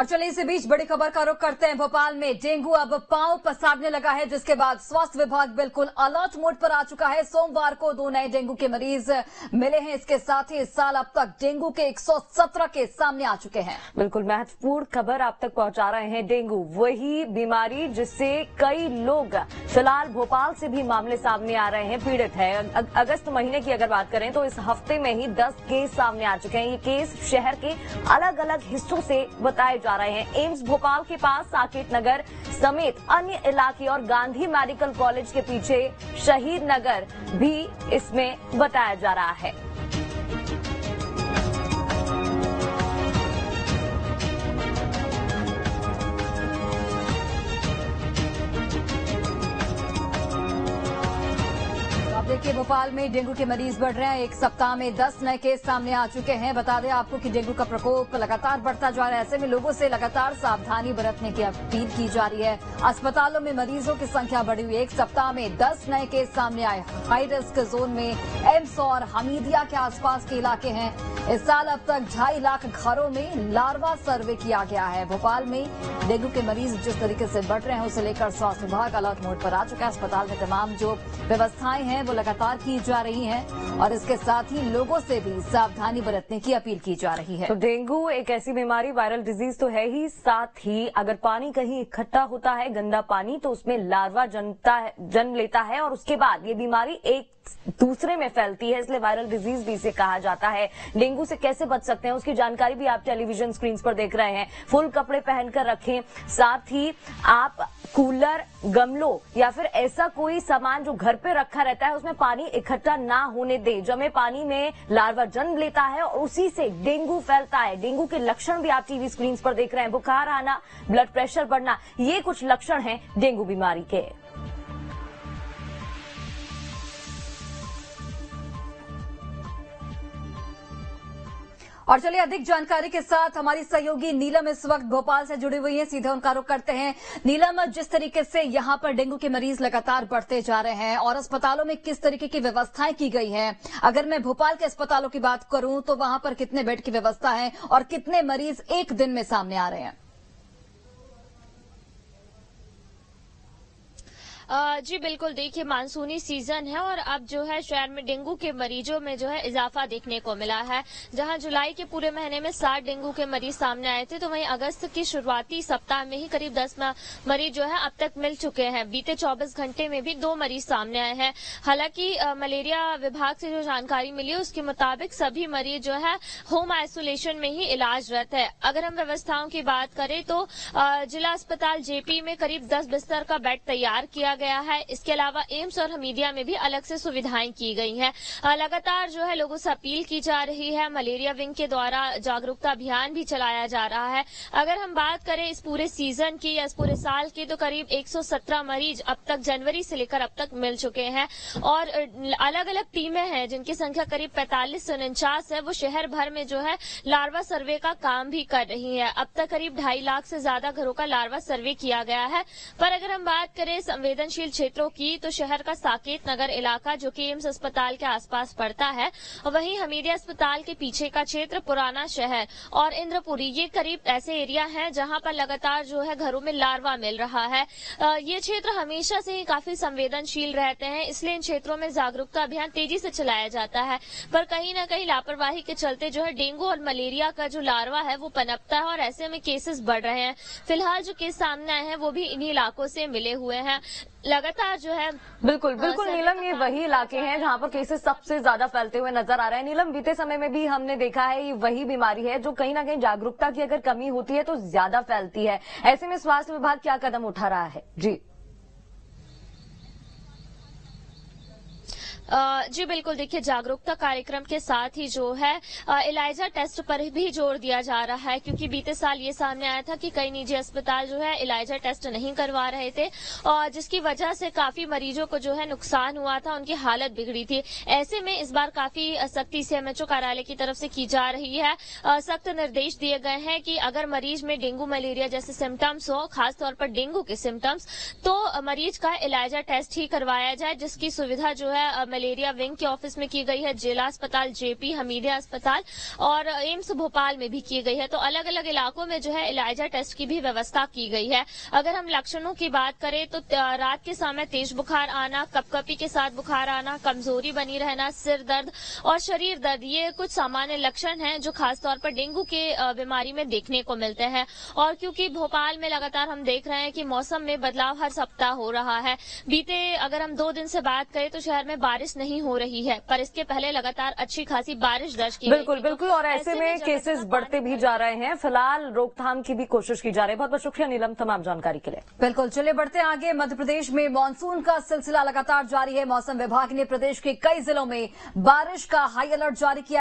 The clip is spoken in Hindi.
और चलिए इसी बीच बड़ी खबर का रुख करते हैं। भोपाल में डेंगू अब पांव पसारने लगा है, जिसके बाद स्वास्थ्य विभाग बिल्कुल अलर्ट मोड पर आ चुका है। सोमवार को 2 नए डेंगू के मरीज मिले हैं। इसके साथ ही इस साल अब तक डेंगू के 117 केस सामने आ चुके हैं। बिल्कुल महत्वपूर्ण खबर आप तक पहुंचा रहे हैं। डेंगू वही बीमारी जिससे कई लोग फिलहाल भोपाल से भी मामले सामने आ रहे हैं, पीड़ित है। अगस्त महीने की अगर बात करें तो इस हफ्ते में ही 10 केस सामने आ चुके हैं। ये केस शहर के अलग अलग हिस्सों से बताए जा रहे हैं। एम्स भोपाल के पास साकेत नगर समेत अन्य इलाके और गांधी मेडिकल कॉलेज के पीछे शहीद नगर भी इसमें बताया जा रहा है। देखिए, भोपाल में डेंगू के मरीज बढ़ रहे हैं। एक सप्ताह में 10 नए केस सामने आ चुके हैं। बता दें आपको कि डेंगू का प्रकोप लगातार बढ़ता जा रहा है। ऐसे में लोगों से लगातार सावधानी बरतने की अपील की जा रही है। अस्पतालों में मरीजों की संख्या बढ़ी हुई है। एक सप्ताह में 10 नए केस सामने आए। हाई रिस्क जोन में एम्स और हमीदिया के आसपास के इलाके हैं। इस साल अब तक 2.5 लाख घरों में लार्वा सर्वे किया गया है। भोपाल में डेंगू के मरीज जिस तरीके से बढ़ रहे हैं, उसे लेकर स्वास्थ्य विभाग अलर्ट मोड पर आ चुका है। अस्पताल में तमाम जो व्यवस्थाएं हैं वो लगातार की जा रही हैं और इसके साथ ही लोगों से भी सावधानी बरतने की अपील की जा रही है। तो डेंगू एक ऐसी बीमारी, वायरल डिजीज तो है ही, साथ ही अगर पानी कहीं इकट्ठा होता है, गंदा पानी, तो उसमें लार्वा जन्म लेता है और उसके बाद ये बीमारी एक दूसरे में फैलती है। इसलिए वायरल डिजीज भी इसे कहा जाता है। डेंगू से कैसे बच सकते हैं उसकी जानकारी भी आप टेलीविजन स्क्रीन पर देख रहे हैं। फुल कपड़े पहनकर रखें, साथ ही आप कूलर, गमलों या फिर ऐसा कोई सामान जो घर पे रखा रहता है उसमें पानी इकट्ठा ना होने दें। जमे पानी में लार्वा जन्म लेता है और उसी से डेंगू फैलता है। डेंगू के लक्षण भी आप टीवी स्क्रीन पर देख रहे हैं। बुखार आना, ब्लड प्रेशर बढ़ना, ये कुछ लक्षण हैं डेंगू बीमारी के। और चलिए अधिक जानकारी के साथ हमारी सहयोगी नीलम इस वक्त भोपाल से जुड़ी हुई है। सीधे उनका रुख करते हैं। नीलम, जिस तरीके से यहां पर डेंगू के मरीज लगातार बढ़ते जा रहे हैं और अस्पतालों में किस तरीके की व्यवस्थाएं की गई हैं, अगर मैं भोपाल के अस्पतालों की बात करूं तो वहां पर कितने बेड की व्यवस्था है और कितने मरीज एक दिन में सामने आ रहे हैं? जी बिल्कुल, देखिए मानसूनी सीजन है और अब जो है शहर में डेंगू के मरीजों में जो है इजाफा देखने को मिला है। जहां जुलाई के पूरे महीने में 60 डेंगू के मरीज सामने आए थे, तो वहीं अगस्त की शुरुआती सप्ताह में ही करीब 10 मरीज जो है अब तक मिल चुके हैं। बीते 24 घंटे में भी 2 मरीज सामने आए हैं। हालांकि मलेरिया विभाग से जो जानकारी मिली है उसके मुताबिक सभी मरीज जो है होम आइसोलेशन में ही इलाजरत है। अगर हम व्यवस्थाओं की बात करें तो जिला अस्पताल जेपी में करीब 10 बिस्तर का बेड तैयार किया गया है। इसके अलावा एम्स और हमीदिया में भी अलग से सुविधाएं की गई हैं। लगातार जो है लोगों से अपील की जा रही है। मलेरिया विंग के द्वारा जागरूकता अभियान भी चलाया जा रहा है। अगर हम बात करें इस पूरे सीजन की या इस पूरे साल की, तो करीब 117 मरीज अब तक जनवरी से लेकर अब तक मिल चुके हैं और अलग अलग टीमें हैं जिनकी संख्या करीब 45 से 49 है। वो शहर भर में जो है लार्वा सर्वे का काम भी कर रही है। अब तक करीब 2.5 लाख से ज्यादा घरों का लार्वा सर्वे किया गया है। पर अगर हम बात करें संवेदनशील क्षेत्रों की, तो शहर का साकेत नगर इलाका जो कि एम्स अस्पताल के आसपास पड़ता है, वहीं हमीदिया अस्पताल के पीछे का क्षेत्र, पुराना शहर और इंद्रपुरी, ये करीब ऐसे एरिया हैं जहां पर लगातार जो है घरों में लार्वा मिल रहा है। ये क्षेत्र हमेशा से ही काफी संवेदनशील रहते हैं, इसलिए इन क्षेत्रों में जागरूकता अभियान तेजी से चलाया जाता है। पर कहीं न कहीं लापरवाही के चलते जो है डेंगू और मलेरिया का जो लार्वा है वो पनपता है और ऐसे में केसेस बढ़ रहे हैं। फिलहाल जो केस सामने आए हैं वो भी इन्हीं इलाकों से मिले हुए हैं। लगातार जो है बिल्कुल नीलम, ये वही इलाके हैं जहां पर केसेस सबसे ज्यादा फैलते हुए नजर आ रहे हैं। नीलम, बीते समय में भी हमने देखा है ये वही बीमारी है जो कहीं ना कहीं जागरूकता की अगर कमी होती है तो ज्यादा फैलती है। ऐसे में स्वास्थ्य विभाग क्या कदम उठा रहा है? जी बिल्कुल, देखिए जागरूकता कार्यक्रम के साथ ही जो है इलाइजा टेस्ट पर भी जोर दिया जा रहा है, क्योंकि बीते साल ये सामने आया था कि कई निजी अस्पताल जो है इलाइजा टेस्ट नहीं करवा रहे थे और जिसकी वजह से काफी मरीजों को जो है नुकसान हुआ था, उनकी हालत बिगड़ी थी। ऐसे में इस बार काफी सख्ती सीएमएचओ कार्यालय की तरफ से की जा रही है। सख्त निर्देश दिए गए हैं कि अगर मरीज में डेंगू मलेरिया जैसे सिम्टम्स हो, खासतौर पर डेंगू के सिम्टम्स, तो मरीज का इलाइजा टेस्ट ही करवाया जाए, जिसकी सुविधा जो है मलेरिया विंग के ऑफिस में की गई है, जिला अस्पताल जेपी, हमीदिया अस्पताल और एम्स भोपाल में भी की गई है। तो अलग अलग इलाकों में जो है इलाजा टेस्ट की भी व्यवस्था की गई है। अगर हम लक्षणों की बात करें तो रात के समय तेज बुखार आना, कपकपी के साथ बुखार आना, कमजोरी बनी रहना, सिर दर्द और शरीर दर्द, ये कुछ सामान्य लक्षण हैं जो खासतौर पर डेंगू के बीमारी में देखने को मिलते हैं। और क्योंकि भोपाल में लगातार हम देख रहे हैं कि मौसम में बदलाव हर सप्ताह हो रहा है। बीते अगर हम 2 दिन से बात करें तो शहर में बारिश नहीं हो रही है, पर इसके पहले लगातार अच्छी खासी बारिश दर्ज की बिल्कुल बिल्कुल। और ऐसे में केसेस बढ़ते भी जा रहे हैं। फिलहाल रोकथाम की भी कोशिश की जा रही है। बहुत बहुत शुक्रिया नीलम तमाम जानकारी के लिए। बिल्कुल, चलिए बढ़ते आगे। मध्य प्रदेश में मानसून का सिलसिला लगातार जारी है। मौसम विभाग ने प्रदेश के कई जिलों में बारिश का हाई अलर्ट जारी किया।